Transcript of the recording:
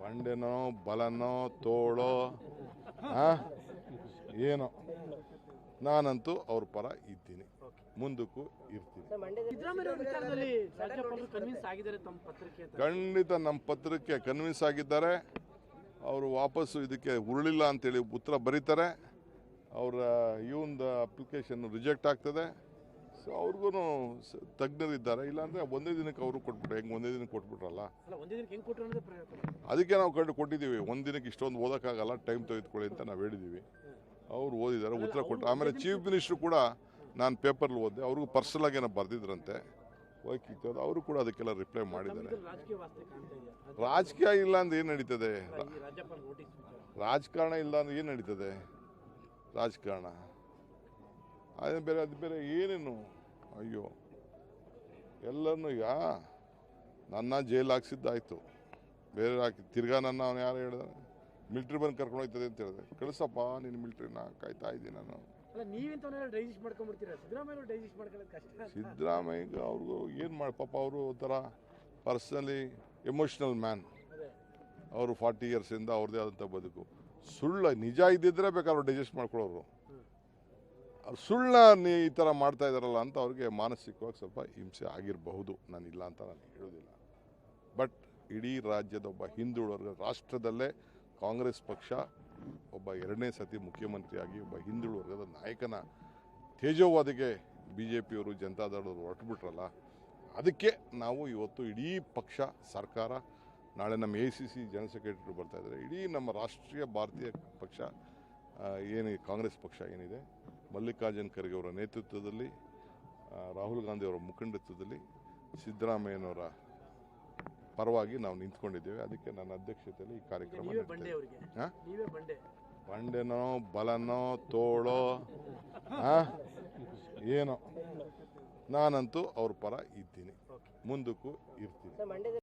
ಬಂಡೆನೋ ಬಲನೋ ತೋಳೋ ಏನೋ ನಾನಂತೂ ಅವ್ರ ಪರ ಇದ್ದೀನಿ, ಮುಂದಕ್ಕೂ ಇರ್ತೀನಿ. ಖಂಡಿತ ನಮ್ಮ ಪತ್ರಕ್ಕೆ ಕನ್ವಿನ್ಸ್ ಆಗಿದ್ದಾರೆ. ಅವರು ವಾಪಸ್ಸು ಇದಕ್ಕೆ ಉರುಳಿಲ್ಲ ಅಂತೇಳಿ ಉತ್ತರ ಬರೀತಾರೆ. ಅವರ ಇವೊಂದು ಅಪ್ಲಿಕೇಶನ್ ರಿಜೆಕ್ಟ್ ಆಗ್ತದೆ. ಸೊ ಅವ್ರಿಗೂ ತಜ್ಞರಿದ್ದಾರೆ. ಇಲ್ಲಾಂದರೆ ಒಂದೇ ದಿನಕ್ಕೆ ಅವರು ಕೊಟ್ಬಿಟ್ರೆ ಹೆಂಗೆ ಒಂದೇ ದಿನಕ್ಕೆ ಕೊಟ್ಬಿಟ್ರಲ್ಲ, ಅದಕ್ಕೆ ನಾವು ಕೊಟ್ಟಿದ್ದೀವಿ. ಒಂದು ದಿನಕ್ಕೆ ಇಷ್ಟೊಂದು ಓದೋಕ್ಕಾಗಲ್ಲ, ಟೈಮ್ ತೆಗೆದುಕೊಳ್ಳಿ ಅಂತ ನಾವು ಹೇಳಿದ್ದೀವಿ. ಅವ್ರು ಓದಿದ್ದಾರೆ, ಉತ್ತರ ಕೊಟ್ಟರು. ಆಮೇಲೆ ಚೀಫ್ ಮಿನಿಸ್ಟ್ರು ಕೂಡ ನಾನು ಪೇಪರ್ಲಿ ಓದಿದೆ, ಅವ್ರಿಗೂ ಪರ್ಸನಲಾಗಿ ಏನೋ ಬರೆದಿದ್ರಂತೆ ವೈಯಕ್ತಿಕ, ಅವರು ಕೂಡ ಅದಕ್ಕೆಲ್ಲ ರಿಪ್ಲೈ ಮಾಡಿದ್ದಾರೆ. ರಾಜಕೀಯ ಇಲ್ಲ ಅಂದ್ರೆ ಏನು ನಡೀತದೆ? ರಾಜಕಾರಣ ಇಲ್ಲ ಅಂದ್ರೆ ಏನು ನಡೀತದೆ? ರಾಜಕಾರಣ ಅದು ಬೇರೆ ಏನೇನು? ಅಯ್ಯೋ, ಎಲ್ಲರನ್ನೂ ಈಗ ನನ್ನ ಜೈಲು ಹಾಕ್ಸಿದ್ದಾಯ್ತು, ಬೇರೆ ಹಾಕಿ ತಿರ್ಗಾ ನನ್ನ ಅವನು ಯಾರು ಹೇಳಿದಾನೆ ಮಿಲ್ಟ್ರಿ ಬಂದು ಕರ್ಕೊಂಡು ಹೋಗ್ತದೆ ಅಂತ ಹೇಳಿದೆ. ಕಳಿಸಪ್ಪ ನೀನು ಮಿಲ್ಟ್ರಿನ, ಕಾಯ್ತಾ ಇದ್ದೀನಿ ನಾನು. ಸಿದ್ದರಾಮಯ್ಯ ಅವ್ರಿಗೂ ಏನು ಮಾಡಿ ಪಾಪ, ಅವರು ಒಂಥರ ಪರ್ಸನಲಿ ಎಮೋಷ್ನಲ್ ಮ್ಯಾನ್. ಅವರು 40 ಇಯರ್ಸಿಂದ ಅವ್ರದ್ದೇ ಆದಂಥ ಬದುಕು. ಸುಳ್ಳು ನಿಜ ಇದ್ದಿದ್ರೆ ಬೇಕಾದ್ರೆ ಅವ್ರು ಡೈಜೆಸ್ಟ್ ಮಾಡ್ಕೊಳ್ಳೋರು. ಅವ್ರು ಸುಳ್ಳ ಈ ಥರ ಮಾಡ್ತಾ ಇದ್ದಾರಲ್ಲ ಅಂತ ಅವ್ರಿಗೆ ಮಾನಸಿಕವಾಗಿ ಸ್ವಲ್ಪ ಹಿಂಸೆ ಆಗಿರಬಹುದು. ನಾನಿಲ್ಲ ಅಂತ ನಾನು ಹೇಳೋದಿಲ್ಲ. ಬಟ್ ಇಡೀ ರಾಜ್ಯದ ಒಬ್ಬ ಹಿಂದುಳಿದ ರಾಷ್ಟ್ರದಲ್ಲೇ ಕಾಂಗ್ರೆಸ್ ಪಕ್ಷ ಒಬ್ಬ 2ನೇ ಸತಿ ಮುಖ್ಯಮಂತ್ರಿಯಾಗಿ ಒಬ್ಬ ಹಿಂದುಳಿದ ವರ್ಗದ ನಾಯಕನ ತೇಜೋವಾದಿಗೆ BJPಯವರು ಜನತಾದಳವರು ಹೊರಟುಬಿಟ್ರಲ್ಲ, ಅದಕ್ಕೆ ನಾವು ಇವತ್ತು ಇಡೀ ಪಕ್ಷ ಸರ್ಕಾರ, ನಾಳೆ ನಮ್ಮ ACC ಜನರಲ್ ಸೆಕ್ರೆಟರಿ ಬರ್ತಾ ಇದ್ದಾರೆ, ಇಡೀ ನಮ್ಮ ರಾಷ್ಟ್ರೀಯ ಭಾರತೀಯ ಪಕ್ಷ ಏನು ಕಾಂಗ್ರೆಸ್ ಪಕ್ಷ ಏನಿದೆ, ಮಲ್ಲಿಕಾರ್ಜುನ್ ಖರ್ಗೆ ಅವರ ನೇತೃತ್ವದಲ್ಲಿ, ರಾಹುಲ್ ಗಾಂಧಿ ಅವರ ಮುಖಂಡತ್ವದಲ್ಲಿ ಸಿದ್ದರಾಮಯ್ಯನವರ ಪರವಾಗಿ ನಾವು ನಿಂತ್ಕೊಂಡಿದ್ದೇವೆ. ಅದಕ್ಕೆ ನನ್ನ ಅಧ್ಯಕ್ಷತೆಯಲ್ಲಿ ಈ ಕಾರ್ಯಕ್ರಮ. ಬಂಡೆನೋ ಬಲನೋ ತೋಳೋ ಏನೋ ನಾನಂತೂ ಅವ್ರ ಪರ ಇದ್ದೀನಿ, ಮುಂದಕ್ಕೂ ಇರ್ತೀನಿ.